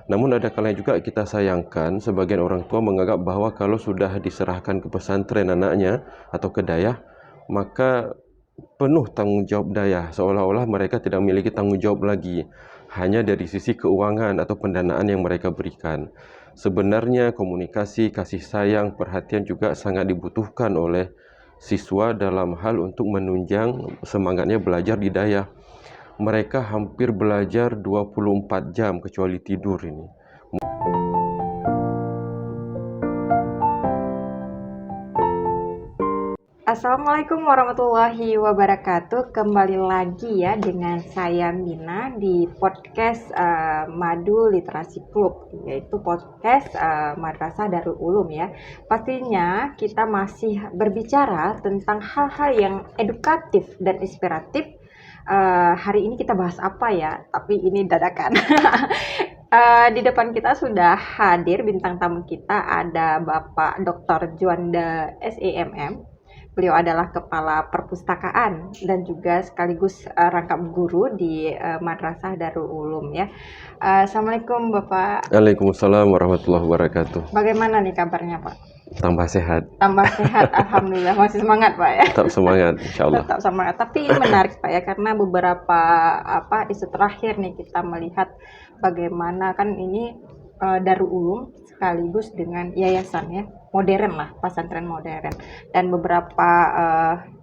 Namun ada kalanya juga kita sayangkan sebagian orang tua menganggap bahwa kalau sudah diserahkan ke pesantren anaknya atau ke dayah, maka penuh tanggung jawab dayah, seolah-olah mereka tidak memiliki tanggung jawab lagi, hanya dari sisi keuangan atau pendanaan yang mereka berikan. Sebenarnya komunikasi, kasih sayang, perhatian juga sangat dibutuhkan oleh siswa dalam hal untuk menunjang semangatnya belajar di dayah. Mereka hampir belajar 24 jam kecuali tidur ini. Assalamualaikum warahmatullahi wabarakatuh. Kembali lagi ya dengan saya Mina di podcast Madu Literasi Club, yaitu podcast Madrasah Darul Ulum ya. Pastinya kita masih berbicara tentang hal-hal yang edukatif dan inspiratif. Hari ini kita bahas apa ya? Tapi ini dadakan. Di depan kita sudah hadir bintang tamu kita, ada Bapak Dr. Juanda SEMM. Beliau adalah Kepala Perpustakaan dan juga sekaligus rangkap guru di Madrasah Darul Ulum ya. Assalamualaikum Bapak. Waalaikumsalam warahmatullahi wabarakatuh. Bagaimana nih kabarnya Pak? Tambah sehat. Tambah sehat, alhamdulillah. Masih semangat Pak ya? Tetap semangat, insyaallah. Tetap semangat. Tapi ini menarik Pak ya, karena beberapa isu terakhir nih kita melihat bagaimana kan ini Darul Ulum sekaligus dengan yayasan ya, modern lah, pesantren modern, dan beberapa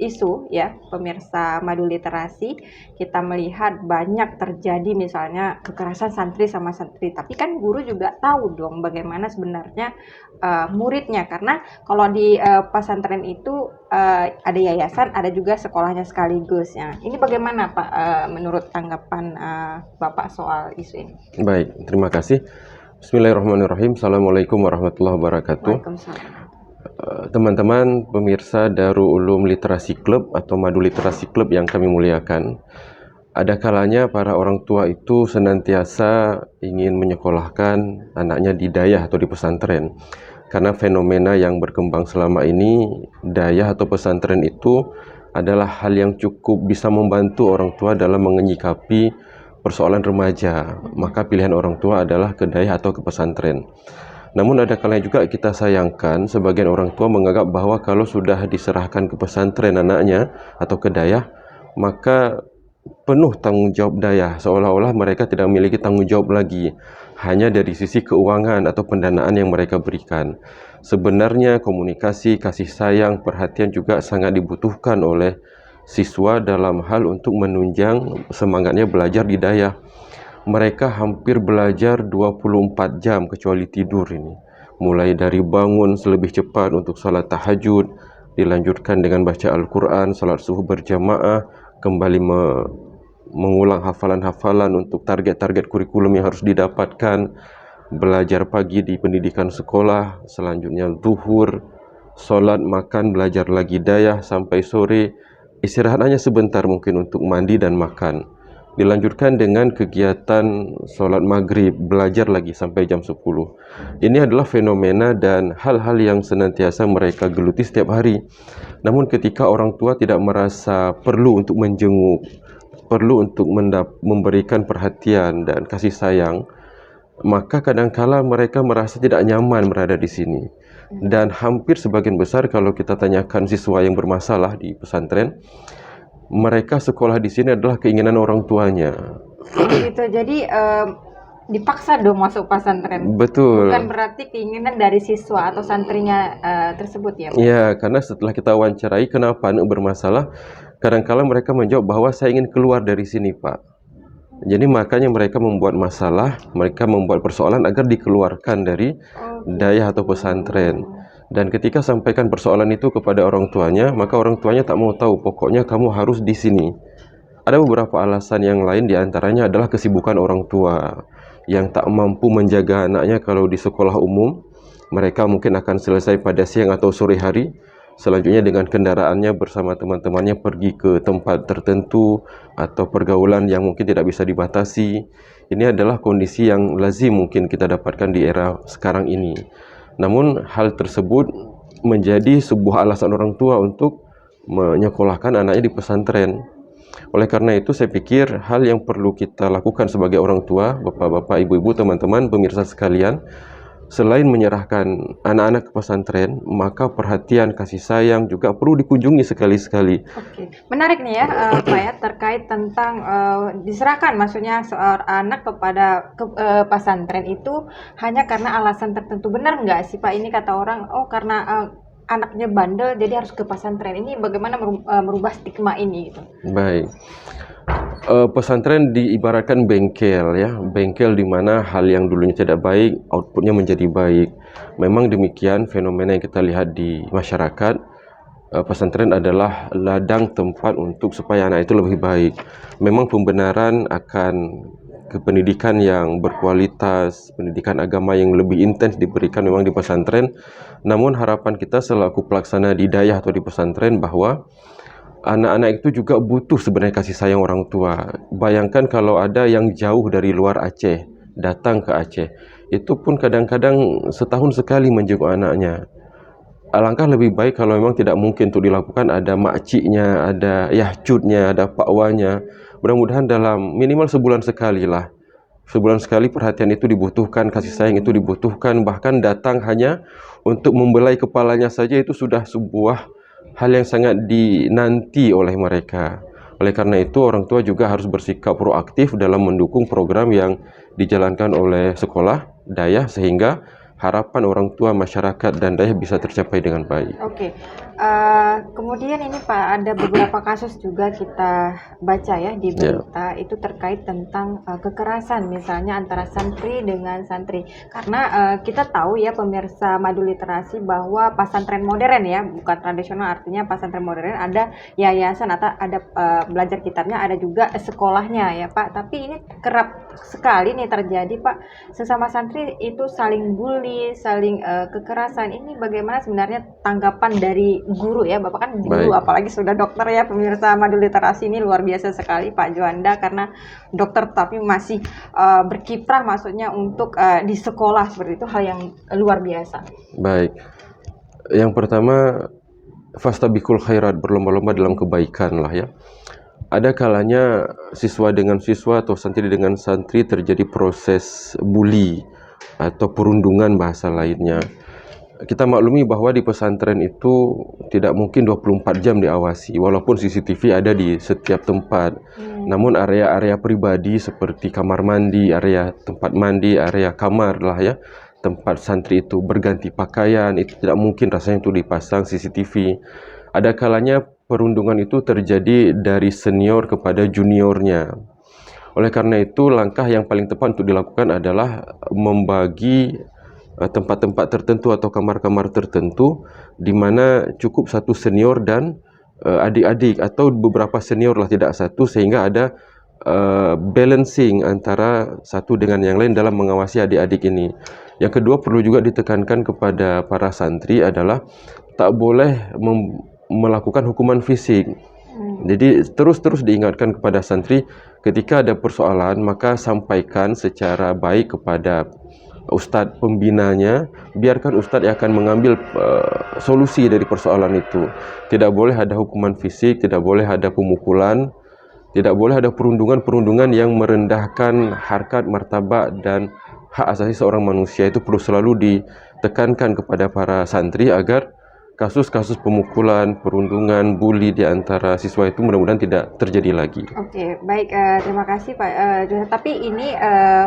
isu ya pemirsa Madu Literasi, kita melihat banyak terjadi misalnya kekerasan santri sama santri, tapi kan guru juga tahu dong bagaimana sebenarnya muridnya, karena kalau di pesantren itu ada yayasan, ada juga sekolahnya sekaligus ya. Ini bagaimana Pak menurut tanggapan Bapak soal isu ini? Baik, terima kasih. Bismillahirrahmanirrahim. Assalamualaikum warahmatullahi wabarakatuh. Waalaikumsalam. Teman-teman pemirsa Darul Ulum Literasi Club atau Madu Literasi Club yang kami muliakan, ada kalanya para orang tua itu senantiasa ingin menyekolahkan anaknya di dayah atau di pesantren, karena fenomena yang berkembang selama ini, dayah atau pesantren itu adalah hal yang cukup bisa membantu orang tua dalam menyikapi persoalan remaja. Maka pilihan orang tua adalah ke dayah atau ke pesantren. Namun ada kalanya juga kita sayangkan sebagian orang tua menganggap bahwa kalau sudah diserahkan ke pesantren anaknya atau ke dayah, maka penuh tanggung jawab dayah, seolah-olah mereka tidak memiliki tanggung jawab lagi, hanya dari sisi keuangan atau pendanaan yang mereka berikan. Sebenarnya komunikasi, kasih sayang, perhatian juga sangat dibutuhkan oleh siswa dalam hal untuk menunjang semangatnya belajar di dayah. Mereka hampir belajar 24 jam kecuali tidur ini. Mulai dari bangun selebih cepat untuk salat tahajud, dilanjutkan dengan baca Al-Quran, salat subuh berjamaah, kembali mengulang hafalan-hafalan untuk target-target kurikulum yang harus didapatkan, belajar pagi di pendidikan sekolah, selanjutnya zuhur, salat, makan, belajar lagi dayah sampai sore, istirahat hanya sebentar mungkin untuk mandi dan makan. Dilanjutkan dengan kegiatan sholat maghrib, belajar lagi sampai jam 10. Ini adalah fenomena dan hal-hal yang senantiasa mereka geluti setiap hari. Namun ketika orang tua tidak merasa perlu untuk menjenguk, perlu untuk memberikan perhatian dan kasih sayang, maka kadangkala mereka merasa tidak nyaman berada di sini. Dan hampir sebagian besar kalau kita tanyakan siswa yang bermasalah di pesantren, mereka sekolah di sini adalah keinginan orang tuanya. Gitu. Jadi dipaksa dong masuk pesantren. Betul. Bukan berarti keinginan dari siswa atau santrinya tersebut ya, Pak? Ya, karena setelah kita wawancarai kenapa anak bermasalah, kadang-kala mereka menjawab bahwa saya ingin keluar dari sini, Pak. Jadi makanya mereka membuat masalah, mereka membuat persoalan agar dikeluarkan dari dayah atau pesantren. Dan ketika sampaikan persoalan itu kepada orang tuanya, maka orang tuanya tak mau tahu, pokoknya kamu harus di sini. Ada beberapa alasan yang lain, diantaranya adalah kesibukan orang tua yang tak mampu menjaga anaknya kalau di sekolah umum. Mereka mungkin akan selesai pada siang atau sore hari, selanjutnya dengan kendaraannya bersama teman-temannya pergi ke tempat tertentu atau pergaulan yang mungkin tidak bisa dibatasi. Ini adalah kondisi yang lazim mungkin kita dapatkan di era sekarang ini. Namun hal tersebut menjadi sebuah alasan orang tua untuk menyekolahkan anaknya di pesantren. Oleh karena itu saya pikir hal yang perlu kita lakukan sebagai orang tua, bapak-bapak, ibu-ibu, teman-teman, pemirsa sekalian, selain menyerahkan anak-anak ke pesantren, maka perhatian kasih sayang juga perlu dikunjungi sekali-sekali. Oke, menarik nih ya, Pak ya, terkait tentang diserahkan maksudnya seorang anak kepada pesantren itu hanya karena alasan tertentu. Benar nggak sih Pak, ini kata orang, oh karena anaknya bandel jadi harus ke pesantren. Ini bagaimana merubah stigma ini gitu? Baik. Pesantren diibaratkan bengkel ya, bengkel di mana hal yang dulunya tidak baik, outputnya menjadi baik. Memang demikian fenomena yang kita lihat di masyarakat. Pesantren adalah ladang tempat untuk supaya anak itu lebih baik. Memang pembenaran akan pendidikan yang berkualitas, pendidikan agama yang lebih intens diberikan memang di pesantren. Namun harapan kita selaku pelaksana di dayah atau di pesantren bahwa anak-anak itu juga butuh sebenarnya kasih sayang orang tua. Bayangkan kalau ada yang jauh dari luar Aceh, datang ke Aceh. Itu pun kadang-kadang setahun sekali menjenguk anaknya. Alangkah lebih baik kalau memang tidak mungkin untuk dilakukan, ada makciknya, ada yahcudnya, ada pakwanya. Mudah-mudahan dalam minimal sebulan sekali lah. Sebulan sekali perhatian itu dibutuhkan, kasih sayang itu dibutuhkan. Bahkan datang hanya untuk membelai kepalanya saja itu sudah sebuah hal yang sangat dinanti oleh mereka. Oleh karena itu orang tua juga harus bersikap proaktif dalam mendukung program yang dijalankan oleh sekolah dayah sehingga harapan orang tua, masyarakat dan dayah bisa tercapai dengan baik. Oke, kemudian ini Pak, ada beberapa kasus juga kita baca ya di berita itu terkait tentang kekerasan misalnya antara santri dengan santri. Karena kita tahu ya pemirsa Madu Literasi bahwa pesantren modern ya, bukan tradisional, artinya pesantren modern ada yayasan atau ada belajar kitabnya, ada juga sekolahnya ya Pak. Tapi ini kerap sekali nih terjadi Pak, sesama santri itu saling bully, saling kekerasan. Ini bagaimana sebenarnya tanggapan dari guru ya, Bapak kan guru, Baik. apalagi sudah dokter ya, pemirsa Madu Literasi ini luar biasa sekali Pak Juanda karena dokter tapi masih berkiprah maksudnya untuk di sekolah, seperti itu hal yang luar biasa. Baik. Yang pertama, fastabiqul khairat, berlomba-lomba dalam kebaikan lah ya. Ada kalanya siswa dengan siswa atau santri dengan santri terjadi proses bully atau perundungan bahasa lainnya. Kita maklumi bahwa di pesantren itu tidak mungkin 24 jam diawasi, walaupun CCTV ada di setiap tempat. Namun area-area pribadi seperti kamar mandi, area tempat mandi, area kamar lah ya, tempat santri itu berganti pakaian, itu tidak mungkin rasanya itu dipasang CCTV. Ada kalanya perundungan itu terjadi dari senior kepada juniornya. Oleh karena itu, langkah yang paling tepat untuk dilakukan adalah membagi tempat-tempat tertentu atau kamar-kamar tertentu di mana cukup satu senior dan adik-adik atau beberapa senior lah, tidak satu, sehingga ada balancing antara satu dengan yang lain dalam mengawasi adik-adik ini. Yang kedua, perlu juga ditekankan kepada para santri adalah tak boleh melakukan hukuman fisik. Jadi terus-terus diingatkan kepada santri ketika ada persoalan maka sampaikan secara baik kepada ustadz pembinanya, biarkan ustadz yang akan mengambil solusi dari persoalan itu. Tidak boleh ada hukuman fisik, tidak boleh ada pemukulan, tidak boleh ada perundungan-perundungan yang merendahkan harkat, martabat dan hak asasi seorang manusia. Itu perlu selalu ditekankan kepada para santri agar kasus-kasus pemukulan, perundungan, bully di antara siswa itu mudah-mudahan tidak terjadi lagi. Oke, baik, terima kasih Pak. Tapi ini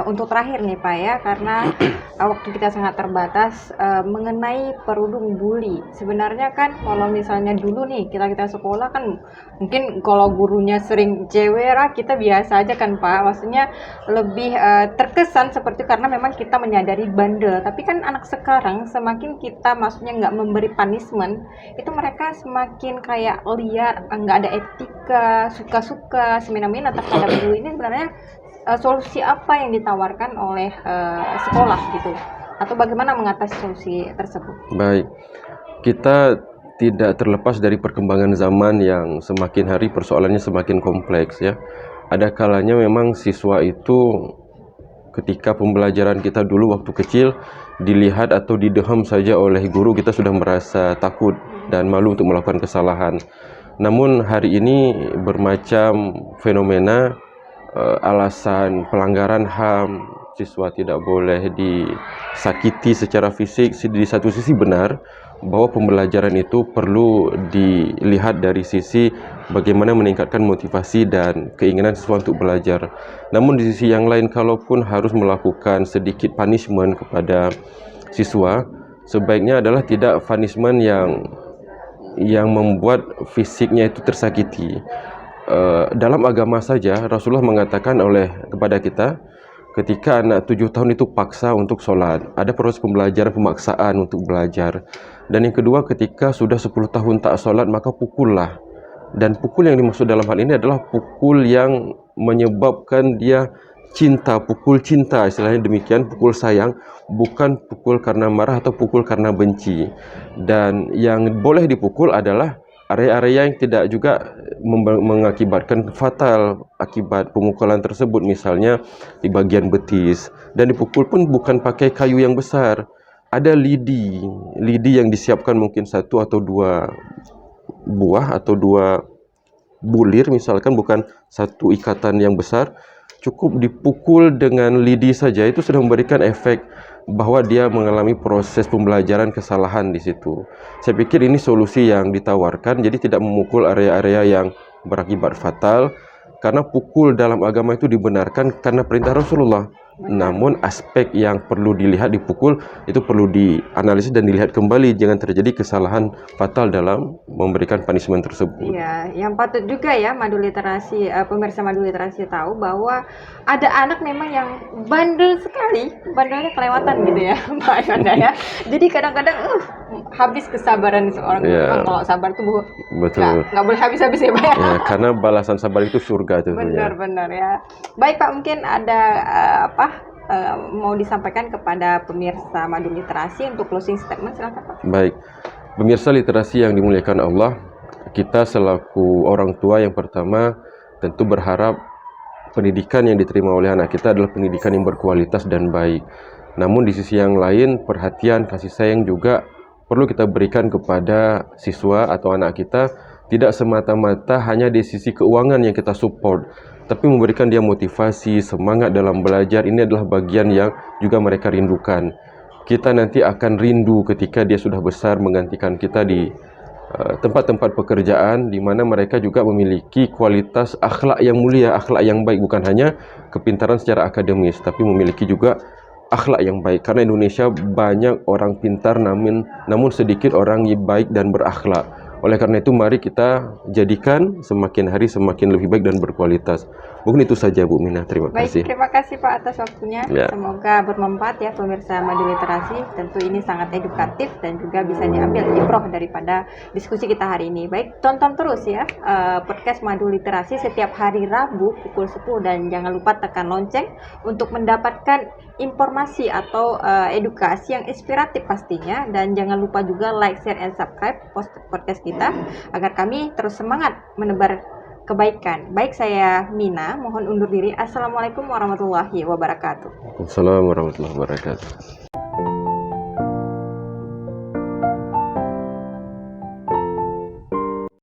untuk terakhir nih Pak ya, karena waktu kita sangat terbatas mengenai perundung bully. Sebenarnya kan kalau misalnya dulu nih kita sekolah kan mungkin kalau gurunya sering cewek, kita biasa aja kan Pak. Maksudnya lebih terkesan seperti karena memang kita menyadari bandel. Tapi kan anak sekarang semakin kita maksudnya nggak memberi punishment, itu mereka semakin kayak liar, nggak ada etika, suka-suka, semena-mena terhadap bully. Ini sebenarnya solusi apa yang ditawarkan oleh sekolah gitu? Atau bagaimana mengatasi solusi tersebut? Baik, kita tidak terlepas dari perkembangan zaman yang semakin hari persoalannya semakin kompleks ya. Ada kalanya memang siswa itu ketika pembelajaran kita dulu waktu kecil dilihat atau dideham saja oleh guru, kita sudah merasa takut dan malu untuk melakukan kesalahan. Namun hari ini bermacam fenomena, alasan pelanggaran HAM, siswa tidak boleh disakiti secara fisik. Di satu sisi benar bahwa pembelajaran itu perlu dilihat dari sisi bagaimana meningkatkan motivasi dan keinginan siswa untuk belajar. Namun di sisi yang lain, kalaupun harus melakukan sedikit punishment kepada siswa, sebaiknya adalah tidak punishment yang membuat fisiknya itu tersakiti. Dalam agama saja Rasulullah mengatakan kepada kita, ketika anak 7 tahun itu paksa untuk sholat, ada proses pembelajaran, pemaksaan untuk belajar. Dan yang kedua, ketika sudah 10 tahun tak sholat, maka pukullah. Dan pukul yang dimaksud dalam hal ini adalah pukul yang menyebabkan dia cinta, pukul cinta, istilahnya demikian, pukul sayang, bukan pukul karena marah atau pukul karena benci. Dan yang boleh dipukul adalah area-area yang tidak juga mengakibatkan fatal akibat pemukulan tersebut, misalnya di bagian betis. Dan dipukul pun bukan pakai kayu yang besar, ada lidi yang disiapkan, mungkin 1 atau 2 buah atau 2 bulir misalkan, bukan satu ikatan yang besar. Cukup dipukul dengan lidi saja itu sudah memberikan efek bahwa dia mengalami proses pembelajaran kesalahan di situ. Saya pikir ini solusi yang ditawarkan, jadi tidak memukul area-area yang berakibat fatal, karena pukul dalam agama itu dibenarkan karena perintah Rasulullah. Namun aspek yang perlu dilihat dipukul itu perlu dianalisis dan dilihat kembali, jangan terjadi kesalahan fatal dalam memberikan punishment tersebut. Iya, yang patut juga ya Madu Literasi, pemirsa Madu Literasi tahu bahwa ada anak memang yang bandel sekali, bandelnya kelewatan gitu ya, Pak Anda ya. Jadi kadang-kadang habis kesabaran seorang Ya, kalau sabar tuh betul. nggak boleh habis-habis ya Pak ya. Ya, karena balasan sabar itu surga tentunya. Benar-benar ya. Baik Pak, mungkin ada mau disampaikan kepada pemirsa Madu Literasi untuk closing statement, silakan Pak. Baik, pemirsa literasi yang dimuliakan Allah, kita selaku orang tua yang pertama tentu berharap pendidikan yang diterima oleh anak kita adalah pendidikan yang berkualitas dan baik. Namun di sisi yang lain, perhatian, kasih sayang juga perlu kita berikan kepada siswa atau anak kita, tidak semata-mata hanya di sisi keuangan yang kita support, tapi memberikan dia motivasi, semangat dalam belajar. Ini adalah bagian yang juga mereka rindukan. Kita nanti akan rindu ketika dia sudah besar menggantikan kita di tempat-tempat pekerjaan, di mana mereka juga memiliki kualitas akhlak yang mulia, akhlak yang baik, bukan hanya kepintaran secara akademis, tapi memiliki juga akhlak yang baik. Karena Indonesia banyak orang pintar, namun sedikit orang yang baik dan berakhlak. Oleh karena itu, mari kita jadikan semakin hari semakin lebih baik dan berkualitas. Mungkin itu saja Bu Mina, terima Baik, kasih. terima kasih Pak atas waktunya. Ya. Semoga bermanfaat ya pemirsa Madu Literasi. Tentu ini sangat edukatif dan juga bisa diambil ibroh daripada diskusi kita hari ini. Baik, tonton terus ya podcast Madu Literasi setiap hari Rabu pukul 10, dan jangan lupa tekan lonceng untuk mendapatkan informasi atau edukasi yang inspiratif pastinya. Dan jangan lupa juga like, share, and subscribe podcast kita agar kami terus semangat menebar kebaikan. Baik, saya Mina, mohon undur diri. Assalamualaikum warahmatullahi wabarakatuh. Assalamualaikum warahmatullahi wabarakatuh.